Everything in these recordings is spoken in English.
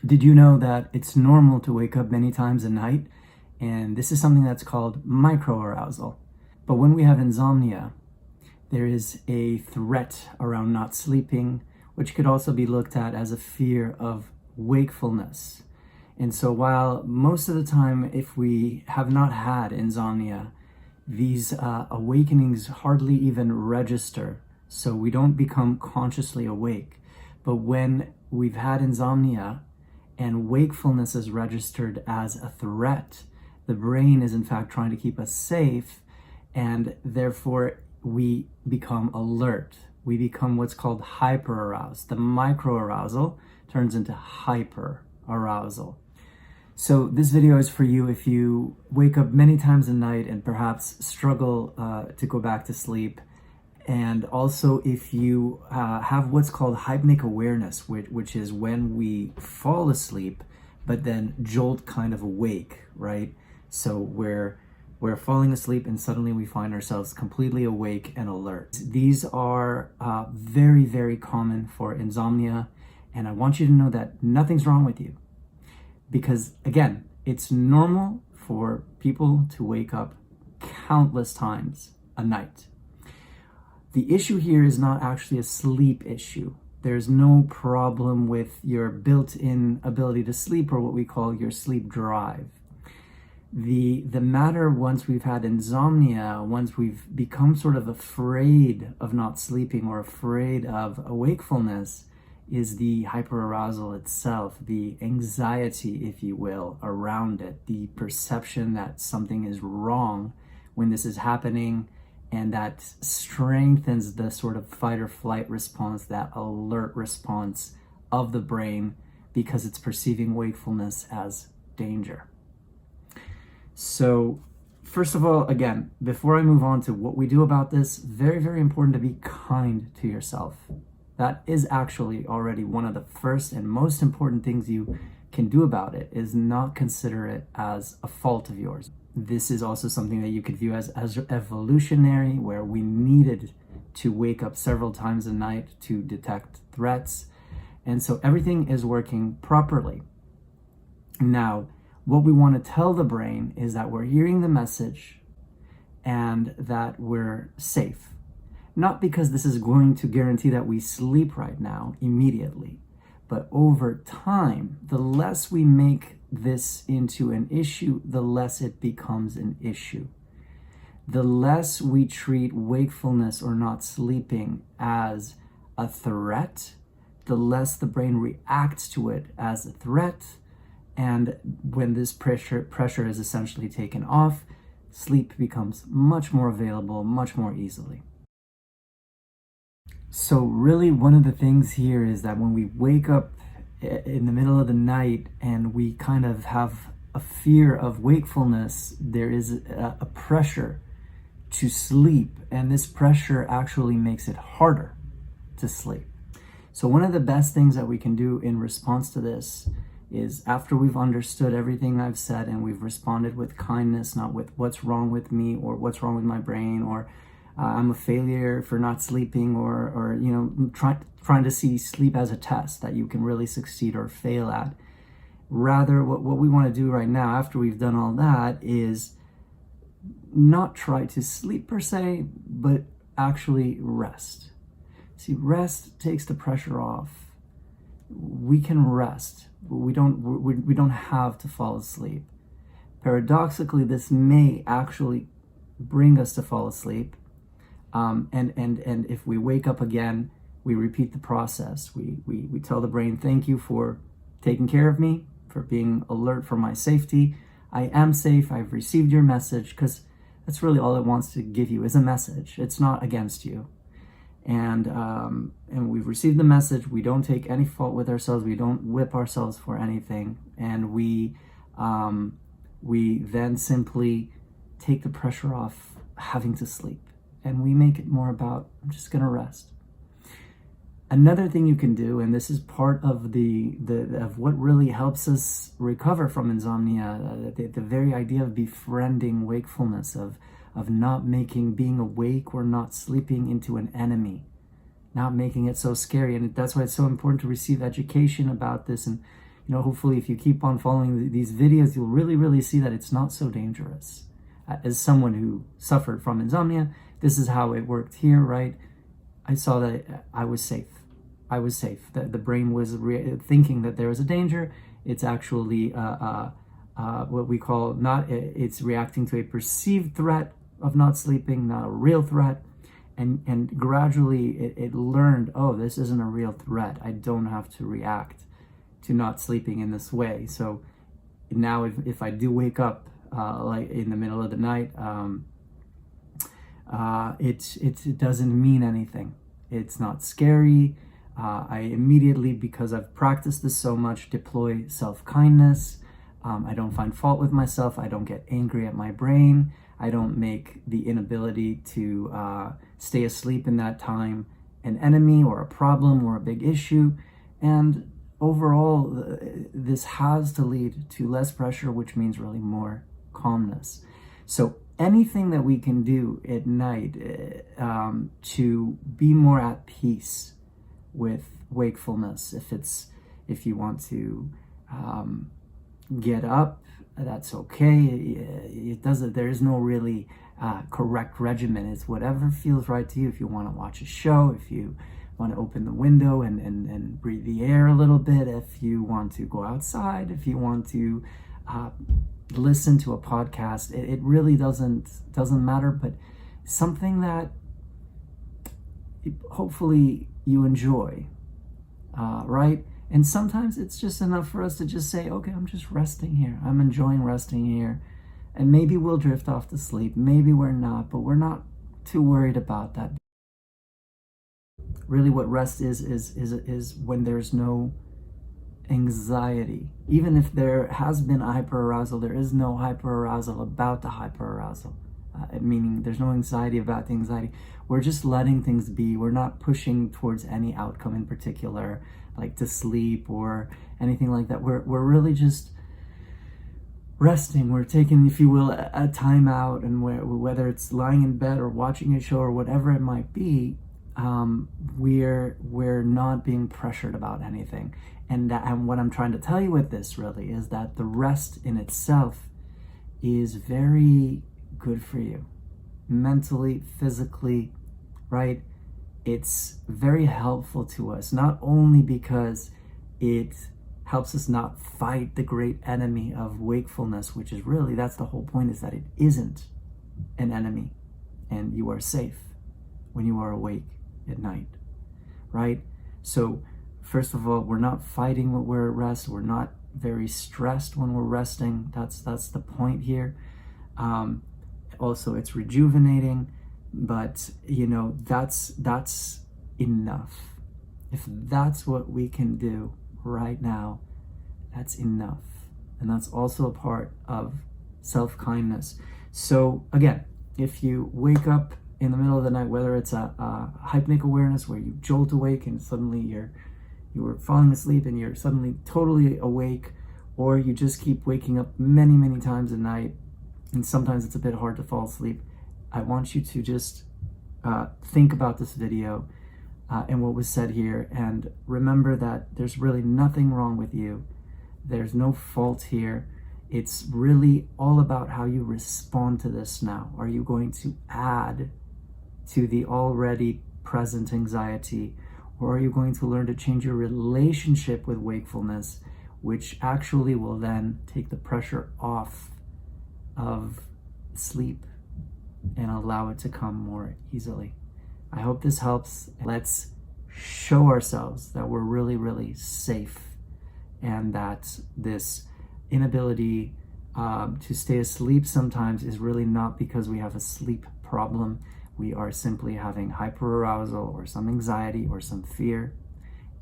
Did you know that it's normal to wake up many times a night? And this is something that's called microarousal. But when we have insomnia, there is a threat around not sleeping, which could also be looked at as a fear of wakefulness. And so while most of the time, if we have not had insomnia, these awakenings hardly even register, so we don't become consciously awake. But when we've had insomnia and wakefulness is registered as a threat, the brain is in fact trying to keep us safe, and therefore we become alert. We become what's called hyperaroused. The microarousal turns into hyperarousal. So this video is for you if you wake up many times a night and perhaps struggle to go back to sleep. And also if you have what's called hypnic awareness, which is when we fall asleep, but then jolt kind of awake, right? So we're falling asleep and suddenly we find ourselves completely awake and alert. These are very, very common for insomnia. And I want you to know that nothing's wrong with you. Because again, it's normal for people to wake up countless times a night. The issue here is not actually a sleep issue. There's no problem with your built-in ability to sleep, or what we call your sleep drive. The matter, once we've had insomnia, once we've become sort of afraid of not sleeping or afraid of wakefulness, is the hyperarousal itself, the anxiety, if you will, around it, the perception that something is wrong when this is happening, and that strengthens the sort of fight or flight response, that alert response of the brain, because it's perceiving wakefulness as danger. So first of all, again, before I move on to what we do about this, very, very important to be kind to yourself. That is actually already one of the first and most important things you can do about it, is not consider it as a fault of yours. This is also something that you could view as evolutionary, where we needed to wake up several times a night to detect threats. And so everything is working properly. Now, what we want to tell the brain is that we're hearing the message and that we're safe. Not because this is going to guarantee that we sleep right now immediately, but over time, the less we make this into an issue, the less it becomes an issue. The less we treat wakefulness or not sleeping as a threat, the less the brain reacts to it as a threat. And when this pressure is essentially taken off, sleep becomes much more available, much more easily. So really, one of the things here is that when we wake up in the middle of the night and we kind of have a fear of wakefulness, there is a pressure to sleep, and this pressure actually makes it harder to sleep. So one of the best things that we can do in response to this is, after we've understood everything I've said and we've responded with kindness, not with what's wrong with me or what's wrong with my brain, or I'm a failure for not sleeping, or you know, trying to see sleep as a test that you can really succeed or fail at. Rather, what we want to do right now, after we've done all that, is not try to sleep per se, but actually rest. See, rest takes the pressure off. We can rest. We don't have to fall asleep. Paradoxically, this may actually bring us to fall asleep. And if we wake up again, we repeat the process. We tell the brain, thank you for taking care of me, for being alert for my safety. I am safe. I've received your message, because that's really all it wants to give you, is a message. It's not against you. And we've received the message. We don't take any fault with ourselves. We don't whip ourselves for anything. And we then simply take the pressure off having to sleep. And we make it more about, I'm just going to rest. Another thing you can do, and this is part of of what really helps us recover from insomnia, the very idea of befriending wakefulness, of not making being awake or not sleeping into an enemy, not making it so scary. And that's why it's so important to receive education about this. And hopefully if you keep on following these videos, you'll really see that it's not so dangerous. As someone who suffered from insomnia, this is how it worked here, right? I saw that I was safe. I was safe. The brain was thinking that there was a danger. It's actually what we call it's reacting to a perceived threat of not sleeping, not a real threat. And gradually it learned, oh, this isn't a real threat. I don't have to react to not sleeping in this way. So now if I do wake up like in the middle of the night, it doesn't mean anything. It's not scary. I immediately, because I've practiced this so much, deploy self-kindness. I don't find fault with myself. I don't get angry at my brain. I don't make the inability to stay asleep in that time an enemy or a problem or a big issue. And overall, this has to lead to less pressure, which means really more calmness. So anything that we can do at night to be more at peace with wakefulness, if you want to get up, that's okay. There is no really correct regimen. It's whatever feels right to you. If you want to watch a show, if you want to open the window and breathe the air a little bit, if you want to go outside, if you want to listen to a podcast, it really doesn't matter, but something that hopefully you enjoy, right? And sometimes it's just enough for us to just say, okay, I'm just resting here. I'm enjoying resting here. And maybe we'll drift off to sleep. Maybe we're not, but we're not too worried about that. Really what rest is when there's no anxiety. Even if there has been hyperarousal, there is no hyperarousal about the hyperarousal. Meaning there's no anxiety about the anxiety. We're just letting things be. We're not pushing towards any outcome in particular, like to sleep or anything like that. We're really just resting. We're taking, if you will, a time out, and whether it's lying in bed or watching a show or whatever it might be, we're not being pressured about anything. And what I'm trying to tell you with this really is that the rest in itself is very good for you, mentally, physically, right? It's very helpful to us, not only because it helps us not fight the great enemy of wakefulness, which is really, that's the whole point, is that it isn't an enemy, and you are safe when you are awake at night, right? So first of all, we're not fighting when we're at rest. We're not very stressed when we're resting. That's the point here. Also, it's rejuvenating, but that's enough. If that's what we can do right now, that's enough. And that's also a part of self-kindness. So again, if you wake up in the middle of the night, whether it's a hypnic awareness where you jolt awake and suddenly you were falling asleep and you're suddenly totally awake, or you just keep waking up many times a night, and sometimes it's a bit hard to fall asleep, I want you to just think about this video and what was said here, and remember that there's really nothing wrong with you. There's no fault here. It's really all about how you respond to this now. Are you going to add to the already present anxiety, or are you going to learn to change your relationship with wakefulness, which actually will then take the pressure off of sleep and allow it to come more easily? I hope this helps. Let's show ourselves that we're really safe, and that this inability to stay asleep sometimes is really not because we have a sleep problem. We are simply having hyperarousal or some anxiety or some fear,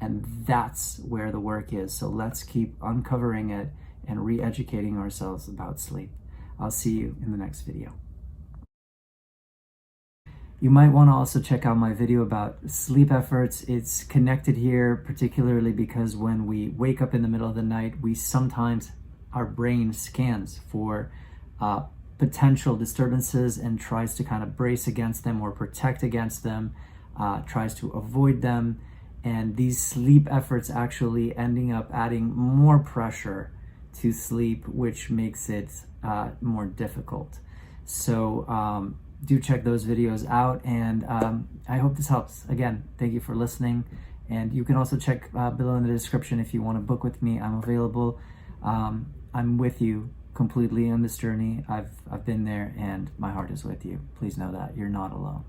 and that's where the work is. So let's keep uncovering it and re-educating ourselves about sleep. I'll see you in the next video. You might want to also check out my video about sleep efforts. It's connected here, particularly because when we wake up in the middle of the night, our brain scans for potential disturbances and tries to kind of brace against them or protect against them, tries to avoid them. And these sleep efforts actually ending up adding more pressure to sleep, which makes it more difficult. So do check those videos out, and I hope this helps. Again, thank you for listening, and you can also check below in the description if you want to book with me. I'm available. I'm with you completely on this journey. I've been there, and my heart is with you. Please know that you're not alone.